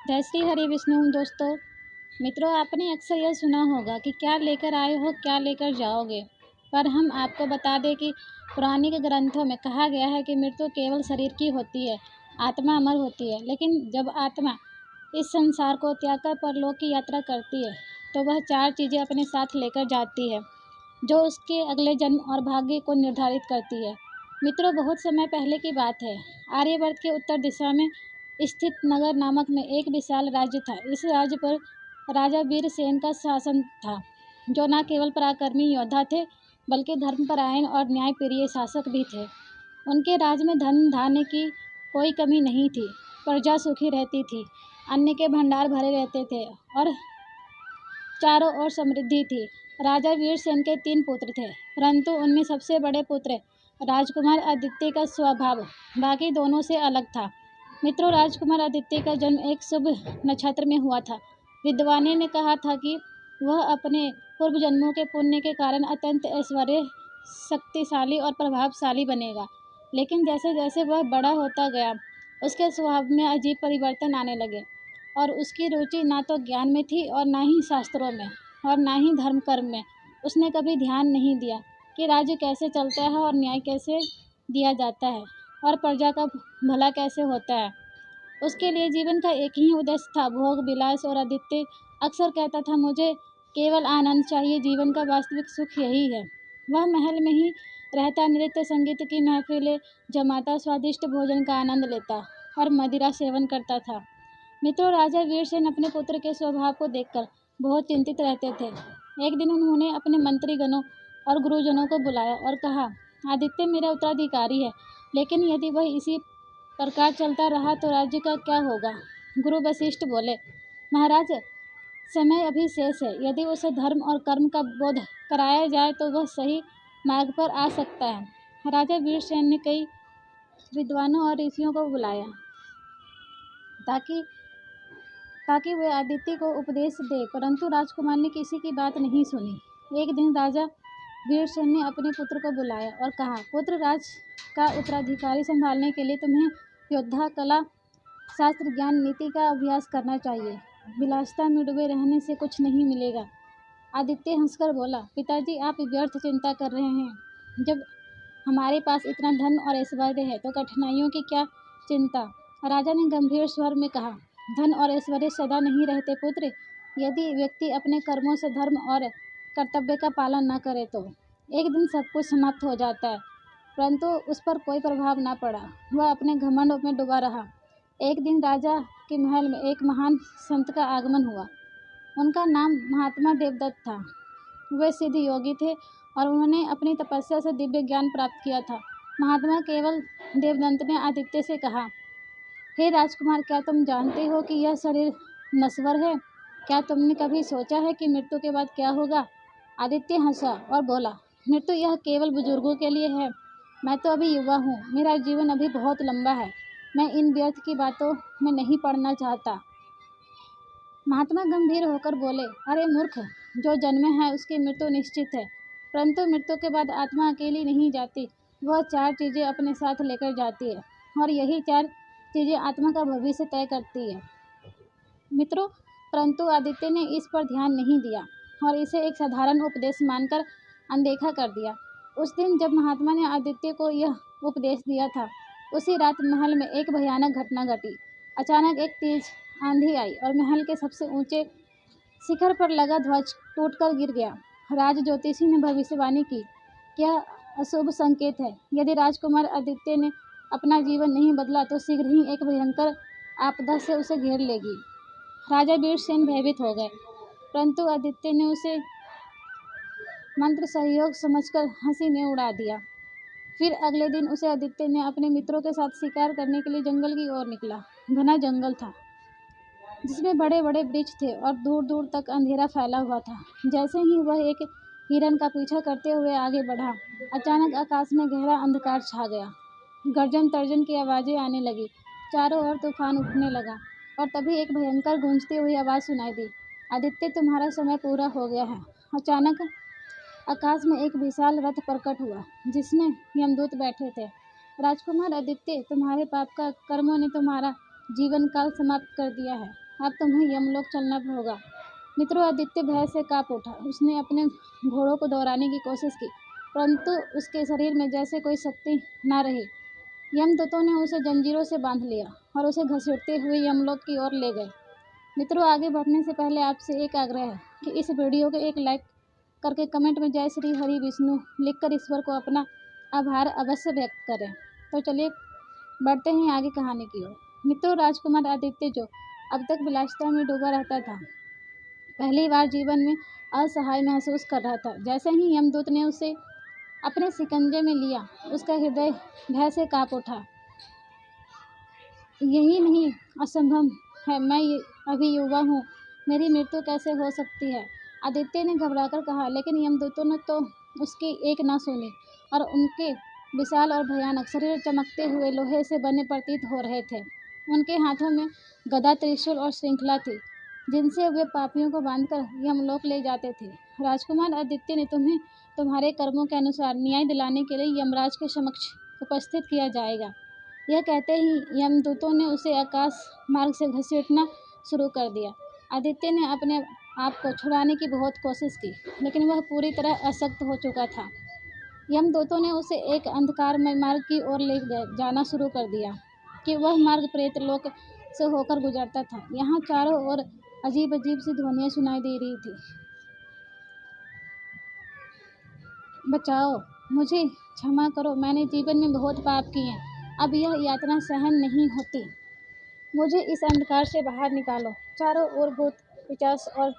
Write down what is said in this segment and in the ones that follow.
जय श्री हरि विष्णु दोस्तों। मित्रों, आपने अक्सर यह सुना होगा कि क्या लेकर आए हो क्या लेकर जाओगे। पर हम आपको बता दें कि पौराणिक ग्रंथों में कहा गया है कि मृत्यु केवल शरीर की होती है, आत्मा अमर होती है। लेकिन जब आत्मा इस संसार को त्याग कर परलोक की यात्रा करती है तो वह चार चीज़ें अपने साथ लेकर जाती है जो उसके अगले जन्म और भाग्य को निर्धारित करती है। मित्रों, बहुत समय पहले की बात है। आर्यवर्त के उत्तर दिशा में स्थित नगर नामक में एक विशाल राज्य था। इस राज्य पर राजा वीरसेन का शासन था, जो न केवल पराक्रमी योद्धा थे बल्कि धर्मपरायण और न्यायप्रिय शासक भी थे। उनके राज में धन धान्य की कोई कमी नहीं थी, प्रजा सुखी रहती थी, अन्न के भंडार भरे रहते थे और चारों ओर समृद्धि थी। राजा वीरसेन के 3 पुत्र थे, परंतु उनमें सबसे बड़े पुत्र राजकुमार आदित्य का स्वभाव बाकी दोनों से अलग था। मित्रों, राजकुमार आदित्य का जन्म एक शुभ नक्षत्र में हुआ था। विद्वानों ने कहा था कि वह अपने पूर्व जन्मों के पुण्य के कारण अत्यंत ऐश्वर्य, शक्तिशाली और प्रभावशाली बनेगा। लेकिन जैसे जैसे वह बड़ा होता गया, उसके स्वभाव में अजीब परिवर्तन आने लगे और उसकी रुचि ना तो ज्ञान में थी और ना ही शास्त्रों में और ना ही धर्म कर्म में। उसने कभी ध्यान नहीं दिया कि राज्य कैसे चलता है और न्याय कैसे दिया जाता है और प्रजा का भला कैसे होता है। उसके लिए जीवन का एक ही उद्देश्य था, भोग विलास। और आदित्य अक्सर कहता था, मुझे केवल आनंद चाहिए, जीवन का वास्तविक सुख यही है। वह महल में ही रहता, नृत्य संगीत की महफिलें जमाता, स्वादिष्ट भोजन का आनंद लेता और मदिरा सेवन करता था। मित्रों, राजा वीरसेन अपने पुत्र के स्वभाव को देखकर बहुत चिंतित रहते थे। एक दिन उन्होंने अपने मंत्रीगणों और गुरुजनों को बुलाया और कहा, आदित्य मेरा उत्तराधिकारी है, लेकिन यदि वह इसी प्रकार चलता रहा तो राज्य का क्या होगा। गुरु वशिष्ठ बोले, महाराज, समय अभी शेष है। यदि उसे धर्म और कर्म का बोध कराया जाए तो वह सही मार्ग पर आ सकता है। राजा वीरसेन ने कई विद्वानों और ऋषियों को बुलाया ताकि ताकि वे आदित्य को उपदेश दे, परंतु राजकुमार ने किसी की बात नहीं सुनी। एक दिन राजा वीरसेन ने अपने पुत्र को बुलाया और कहा, पुत्र, राज का उत्तराधिकारी संभालने के लिए तुम्हें योद्धा कला, शास्त्र ज्ञान, नीति का अभ्यास करना चाहिए। विलासिता में डूबे रहने से कुछ नहीं मिलेगा। आदित्य हंसकर बोला, पिताजी, आप व्यर्थ चिंता कर रहे हैं। जब हमारे पास इतना धन और ऐश्वर्य है तो कठिनाइयों की क्या चिंता। राजा ने गंभीर स्वर में कहा, धन और ऐश्वर्य सदा नहीं रहते पुत्र। यदि व्यक्ति अपने कर्मों से धर्म और कर्तव्य का पालन न करे तो एक दिन सब कुछ समाप्त हो जाता है। परंतु उस पर कोई प्रभाव न पड़ा, वह अपने घमंड में डूबा रहा। एक दिन राजा के महल में एक महान संत का आगमन हुआ। उनका नाम महात्मा देवदत्त था। वे सिद्ध योगी थे और उन्होंने अपनी तपस्या से दिव्य ज्ञान प्राप्त किया था। महात्मा केवल देवदत्त ने आदित्य से कहा, हे राजकुमार, क्या तुम जानते हो कि यह शरीर नश्वर है? क्या तुमने कभी सोचा है कि मृत्यु के बाद क्या होगा? आदित्य हंसा और बोला, मृत्यु यह केवल बुजुर्गों के लिए है। मैं तो अभी युवा हूँ, मेरा जीवन अभी बहुत लंबा है। मैं इन व्यर्थ की बातों में नहीं पड़ना चाहता। महात्मा गंभीर होकर बोले, अरे मूर्ख, जो जन्मे है उसकी मृत्यु निश्चित है, परंतु मृत्यु के बाद आत्मा अकेली नहीं जाती, वह 4 चीज़ें अपने साथ लेकर जाती है और यही 4 चीज़ें आत्मा का भविष्य तय करती है। मित्रों, परंतु आदित्य ने इस पर ध्यान नहीं दिया और इसे एक साधारण उपदेश मानकर अनदेखा कर दिया। उस दिन जब महात्मा ने आदित्य को यह उपदेश दिया था, उसी रात महल में एक भयानक घटना घटी। अचानक एक तेज आंधी आई और महल के सबसे ऊंचे शिखर पर लगा ध्वज टूटकर गिर गया। राज ज्योतिषी ने भविष्यवाणी की, क्या अशुभ संकेत है। यदि राजकुमार आदित्य ने अपना जीवन नहीं बदला तो शीघ्र ही एक भयंकर आपदा से उसे घेर लेगी। राजा वीरसेन भयभीत हो गए, परंतु आदित्य ने उसे मंत्र सहयोग समझकर हंसी में उड़ा दिया। फिर अगले दिन उसे आदित्य ने अपने मित्रों के साथ शिकार करने के लिए जंगल की ओर निकला। घना जंगल था जिसमें बड़े बड़े वृक्ष थे और दूर दूर तक अंधेरा फैला हुआ था। जैसे ही वह एक हिरन का पीछा करते हुए आगे बढ़ा, अचानक आकाश में गहरा अंधकार छा गया। गर्जन तर्जन की आवाज़ें आने लगी, चारों ओर तूफान उठने लगा और तभी एक भयंकर गूंजती हुई आवाज़ सुनाई दी, आदित्य, तुम्हारा समय पूरा हो गया है। अचानक आकाश में एक विशाल रथ प्रकट हुआ जिसमें यमदूत बैठे थे। राजकुमार आदित्य, तुम्हारे पाप का कर्मों ने तुम्हारा जीवन काल समाप्त कर दिया है। अब तुम्हें यमलोक चलना होगा। मित्रों, आदित्य भय से काँप उठा। उसने अपने घोड़ों को दौड़ाने की कोशिश की, परंतु उसके शरीर में जैसे कोई शक्ति न रही। यमदूतों ने उसे जंजीरों से बांध लिया और उसे घसीटते हुए यमलोक की ओर ले गए। मित्रों, आगे बढ़ने से पहले आपसे एक आग्रह है कि इस वीडियो को एक लाइक करके कमेंट में जय श्री हरि विष्णु लिखकर ईश्वर को अपना आभार अवश्य व्यक्त करें। तो चलिए बढ़ते हैं आगे कहानी की ओर। मित्रों, राजकुमार आदित्य, जो अब तक विलासिता में डूबा रहता था, पहली बार जीवन में असहाय महसूस कर रहा था। जैसे ही यमदूत ने उसे अपने शिकंजे में लिया, उसका हृदय भय से काँप उठा। यही नहीं, असंभव है, मैं अभी युवा हूँ, मेरी मृत्यु कैसे हो सकती है? आदित्य ने घबराकर कहा, लेकिन यमदूतों ने तो उसकी एक न सुनी और उनके विशाल और भयानक शरीर चमकते हुए लोहे से बने प्रतीत हो रहे थे। उनके हाथों में गदा, त्रिशूल और श्रृंखला थी, जिनसे वे पापियों को बांधकर यमलोक ले जाते थे। राजकुमार आदित्य ने तुम्हें तुम्हारे कर्मों के अनुसार न्याय दिलाने के लिए यमराज के समक्ष उपस्थित किया जाएगा। यह कहते ही यमदूतों ने उसे आकाश मार्ग से घसीटना शुरू कर दिया। आदित्य ने अपने आप को छुड़ाने की बहुत कोशिश की, लेकिन वह पूरी तरह अशक्त हो चुका था। यमदूतों ने उसे एक अंधकारमय मार्ग की ओर ले जाना शुरू कर दिया कि वह मार्ग प्रेत लोक से होकर गुजरता था। यहाँ चारों ओर अजीब अजीब सी ध्वनियाँ सुनाई दे रही थी। बचाओ, मुझे क्षमा करो, मैंने जीवन में बहुत पाप किए हैं, अब यह यातना सहन नहीं होती, मुझे इस अंधकार से बाहर निकालो। चारों ओर भूत, पिशाच और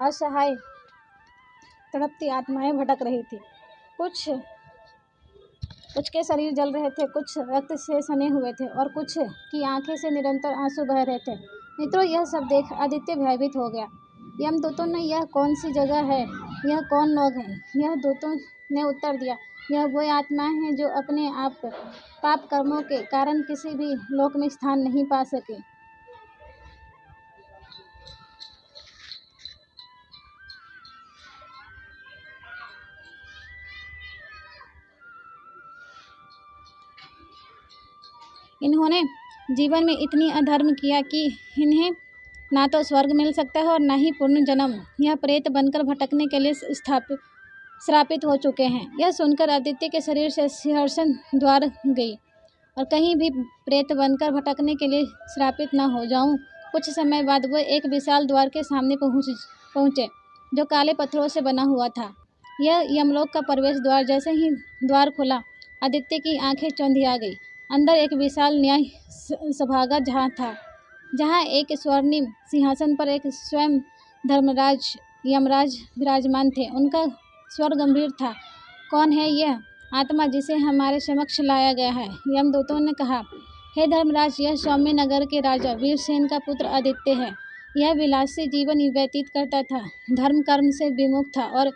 असहाय तड़पती आत्माएं भटक रही थी। कुछ के शरीर जल रहे थे, कुछ रक्त से सने हुए थे और कुछ की आंखें से निरंतर आंसू बह रहे थे। मित्रों, यह सब देख आदित्य भयभीत हो गया। यमदूतों ने, यह कौन सी जगह है, यह कौन लोग हैं? यह दूतों ने उत्तर दिया, यह वो आत्माएं हैं जो अपने आप पाप कर्मों के कारण किसी भी लोक में स्थान नहीं पा सके। इन्होंने जीवन में इतनी अधर्म किया कि इन्हें ना तो स्वर्ग मिल सकता है और ना ही पुनर्जन्म। यह प्रेत बनकर भटकने के लिए श्रापित हो चुके हैं। यह सुनकर आदित्य के शरीर से सिंहासन द्वार गई और कहीं भी प्रेत बनकर भटकने के लिए श्रापित न हो जाऊं। कुछ समय बाद वह एक विशाल द्वार के सामने पहुंचे, जो काले पत्थरों से बना हुआ था। यह यमलोक का प्रवेश द्वार। जैसे ही द्वार खुला, आदित्य की आंखें चौंधिया गई। अंदर एक विशाल न्याय सभागार था, जहाँ एक स्वर्णिम सिंहासन पर एक स्वयं धर्मराज यमराज विराजमान थे। उनका स्वर गंभीर था, कौन है यह आत्मा जिसे हमारे समक्ष लाया गया है? यमदूतों ने कहा, हे धर्मराज, यह सौम्य नगर के राजा वीरसेन का पुत्र आदित्य है। यह विलासी जीवन व्यतीत करता था, धर्म कर्म से विमुख था और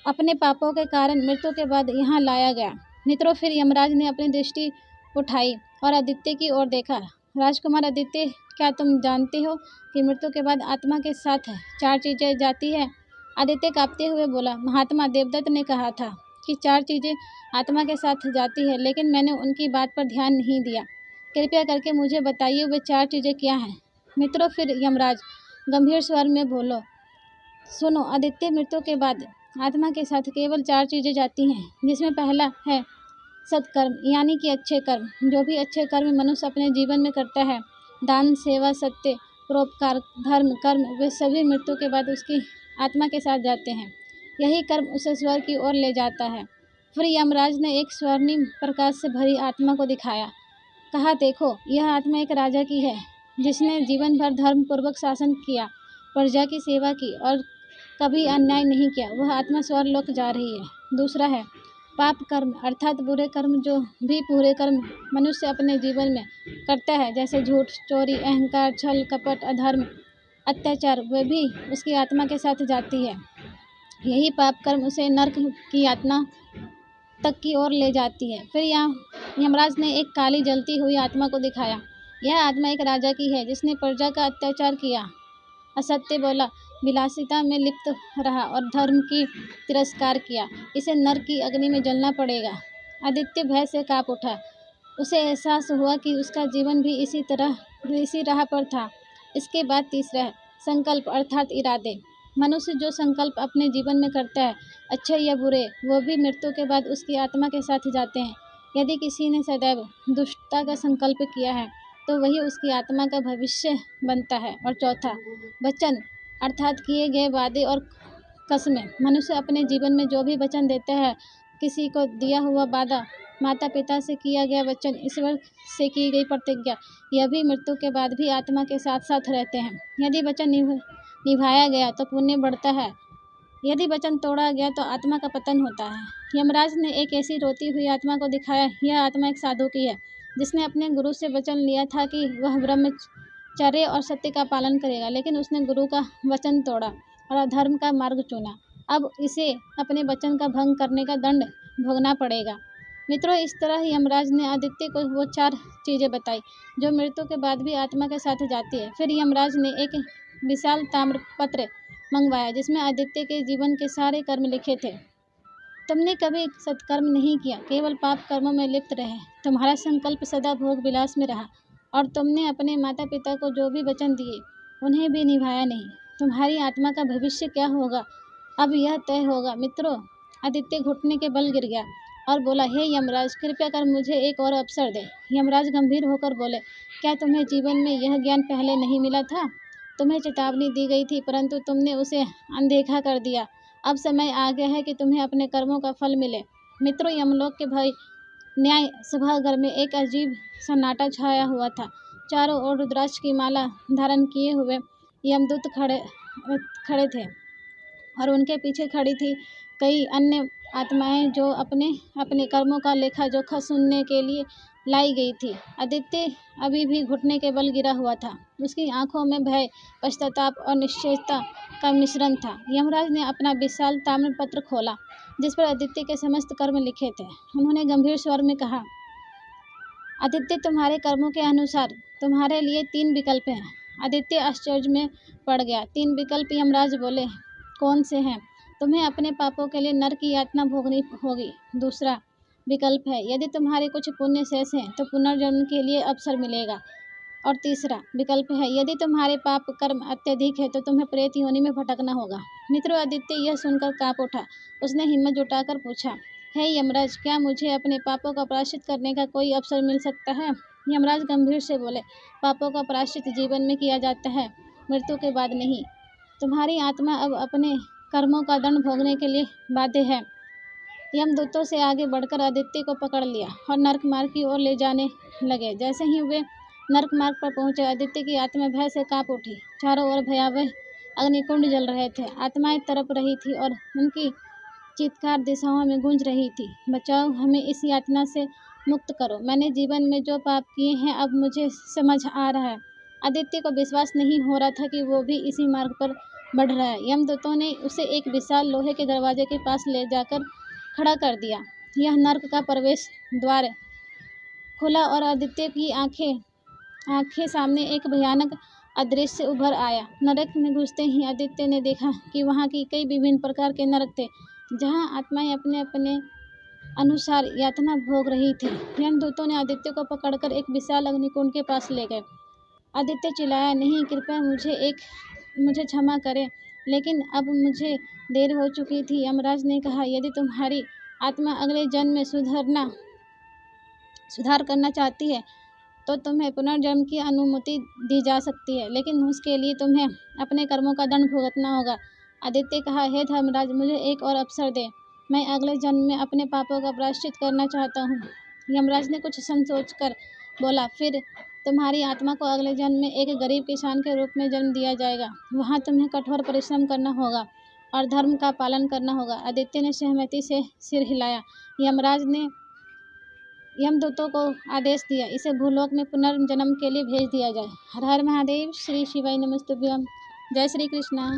अपने पापों के कारण मृत्यु के बाद यहाँ लाया गया। मित्रों, फिर यमराज ने अपनी दृष्टि उठाई और आदित्य की ओर देखा। राजकुमार आदित्य, क्या तुम जानते हो कि मृत्यु के बाद आत्मा के साथ 4 चीजें जाती है? आदित्य कांपते हुए बोला, महात्मा, देवदत्त ने कहा था कि 4 चीजें आत्मा के साथ जाती है, लेकिन मैंने उनकी बात पर ध्यान नहीं दिया। कृपया करके मुझे बताइए वे 4 चीजें क्या हैं? मित्रों, फिर यमराज गंभीर स्वर में बोलो, सुनो आदित्य, मृत्यु के बाद आत्मा के साथ केवल 4 चीजें जाती हैं, जिसमें पहला है सत्कर्म, यानी कि अच्छे कर्म। जो भी अच्छे कर्म मनुष्य अपने जीवन में करता है, दान, सेवा, सत्य, परोपकार, धर्म कर्म, वे सभी मृत्यु के बाद उसकी आत्मा के साथ जाते हैं। यही कर्म उसे स्वर्ग की ओर ले जाता है। फिर यमराज ने एक स्वर्णिम प्रकाश से भरी आत्मा को दिखाया। कहा, देखो, यह आत्मा एक राजा की है, जिसने जीवन भर धर्म पूर्वक शासन किया, प्रजा की सेवा की और कभी अन्याय नहीं किया। वह आत्मा स्वर्गलोक जा रही है। दूसरा है पाप कर्म, अर्थात बुरे कर्म। जो भी बुरे कर्म मनुष्य अपने जीवन में करता है, जैसे झूठ, चोरी, अहंकार, छल, कपट, अधर्म, अत्याचार, वे भी उसकी आत्मा के साथ जाती है। यही पाप कर्म उसे नरक की यातना तक की ओर ले जाती है। फिर यमराज ने एक काली जलती हुई आत्मा को दिखाया। यह आत्मा एक राजा की है, जिसने प्रजा का अत्याचार किया, असत्य बोला, विलासिता में लिप्त रहा और धर्म की तिरस्कार किया। इसे नरक की अग्नि में जलना पड़ेगा। आदित्य भय से काँप उठा। उसे एहसास हुआ कि उसका जीवन भी इसी राह पर था। इसके बाद तीसरा है संकल्प अर्थात इरादे। मनुष्य जो संकल्प अपने जीवन में करता है, अच्छे या बुरे, वो भी मृत्यु के बाद उसकी आत्मा के साथ जाते हैं। यदि किसी ने सदैव दुष्टता का संकल्प किया है तो वही उसकी आत्मा का भविष्य बनता है। और चौथा वचन अर्थात किए गए वादे और कस्में। मनुष्य अपने जीवन में जो भी वचन देता है, किसी को दिया हुआ वादा, माता पिता से किया गया वचन, ईश्वर से की गई प्रतिज्ञा, यह भी मृत्यु के बाद भी आत्मा के साथ साथ रहते हैं। यदि वचन निभाया गया तो पुण्य बढ़ता है, यदि वचन तोड़ा गया तो आत्मा का पतन होता है। यमराज ने एक ऐसी रोती हुई आत्मा को दिखाया। यह आत्मा एक साधु की है जिसने अपने गुरु से वचन लिया था कि वह ब्रह्मचर्य और सत्य का पालन करेगा, लेकिन उसने गुरु का वचन तोड़ा और अधर्म का मार्ग चुना। अब इसे अपने वचन का भंग करने का दंड भोगना पड़ेगा। मित्रों, इस तरह यमराज ने आदित्य को वो 4 चीज़ें बताई जो मृत्यु के बाद भी आत्मा के साथ जाती है। फिर यमराज ने एक विशाल ताम्रपत्र मंगवाया जिसमें आदित्य के जीवन के सारे कर्म लिखे थे। तुमने कभी सत्कर्म नहीं किया, केवल पाप कर्मों में लिप्त रहे। तुम्हारा संकल्प सदा भोग विलास में रहा और तुमने अपने माता पिता को जो भी वचन दिए उन्हें भी निभाया नहीं। तुम्हारी आत्मा का भविष्य क्या होगा, अब यह तय होगा। मित्रों, आदित्य घुटने के बल गिर गया और बोला, हे यमराज, कृपया कर मुझे एक और अवसर दे। यमराज गंभीर होकर बोले, क्या तुम्हें जीवन में यह ज्ञान पहले नहीं मिला था? तुम्हें चेतावनी दी गई थी परंतु तुमने उसे अनदेखा कर दिया। अब समय आ गया है कि तुम्हें अपने कर्मों का फल मिले। मित्रों, यमलोक के भाई न्याय सभागार में एक अजीब सन्नाटा छाया हुआ था। चारों ओर रुद्राक्ष की माला धारण किए हुए यमदूत खड़े थे और उनके पीछे खड़ी थी कई अन्य आत्माएं जो अपने अपने कर्मों का लेखा जोखा सुनने के लिए लाई गई थी। आदित्य अभी भी घुटने के बल गिरा हुआ था। उसकी आंखों में भय, पश्चाताप और निश्चयता का मिश्रण था। यमराज ने अपना विशाल ताम्रपत्र खोला जिस पर आदित्य के समस्त कर्म लिखे थे। उन्होंने गंभीर स्वर में कहा, आदित्य, तुम्हारे कर्मों के अनुसार तुम्हारे लिए 3 विकल्प हैं। आदित्य आश्चर्य में पड़ गया। 3 विकल्प? यमराज बोले, कौन से हैं? तुम्हें अपने पापों के लिए नरक की यातना भोगनी होगी। दूसरा विकल्प है, यदि तुम्हारे कुछ पुण्य शेष हैं तो पुनर्जन्म के लिए अवसर मिलेगा। और तीसरा विकल्प है, यदि तुम्हारे पाप कर्म अत्यधिक है तो तुम्हें प्रेत योनि में भटकना होगा। मित्रों, आदित्य यह सुनकर कांप उठा। उसने हिम्मत जुटाकर पूछा, हे यमराज, क्या मुझे अपने पापों का प्रायश्चित करने का कोई अवसर मिल सकता है? यमराज गंभीर से बोले, पापों का प्रायश्चित जीवन में किया जाता है, मृत्यु के बाद नहीं। तुम्हारी आत्मा अब अपने कर्मों का दंड भोगने के लिए बाध्य है। यमदूतों से आगे बढ़कर आदित्य को पकड़ लिया और नरक मार्ग की ओर ले जाने लगे। जैसे ही वे नरक मार्ग पर पहुंचे, आदित्य की आत्मा भय से कांप उठी। चारों ओर भयावह अग्निकुंड जल रहे थे। आत्माएं तड़प रही थी और उनकी चीत्कार दिशाओं में गूंज रही थी, बचाओ, हमें इस यातना से मुक्त करो। मैंने जीवन में जो पाप किए हैं अब मुझे समझ आ रहा है। आदित्य को विश्वास नहीं हो रहा था कि वो भी इसी मार्ग पर बढ़ रहा है। यमदूतों ने उसे एक विशाल लोहे के दरवाजे के पास ले जाकर खड़ा कर दिया। यह नरक का प्रवेश द्वार खुला और आदित्य की आंखें सामने एक भयानक अदृश्य उभर आया। नरक में घुसते ही आदित्य ने देखा कि वहाँ की कई विभिन्न प्रकार के नरक थे जहाँ आत्माएं अपने अपने अनुसार यातना भोग रही थी। यमदूतों ने आदित्य को पकड़कर एक विशाल अग्निकुंड के पास ले गए। आदित्य चिल्लाया, नहीं, कृपया मुझे क्षमा करें, लेकिन अब मुझे देर हो चुकी थी। यमराज ने कहा, यदि तुम्हारी आत्मा अगले जन्म में सुधार करना चाहती है तो तुम्हें पुनर्जन्म की अनुमति दी जा सकती है, लेकिन उसके लिए तुम्हें अपने कर्मों का दंड भुगतना होगा। आदित्य कहा, हे धर्मराज, मुझे एक और अवसर दे, मैं अगले जन्म में अपने पापों का प्रायश्चित करना चाहता हूँ। यमराज ने कुछ सोच कर बोला, फिर तुम्हारी आत्मा को अगले जन्म में एक गरीब किसान के रूप में जन्म दिया जाएगा। वहाँ तुम्हें कठोर परिश्रम करना होगा और धर्म का पालन करना होगा। आदित्य ने सहमति से सिर हिलाया। यमराज ने यमदूतों को आदेश दिया, इसे भूलोक में पुनर्जन्म के लिए भेज दिया जाए। हर हर महादेव। श्री शिवाय नमस्तुभ्यम। जय श्री कृष्णा।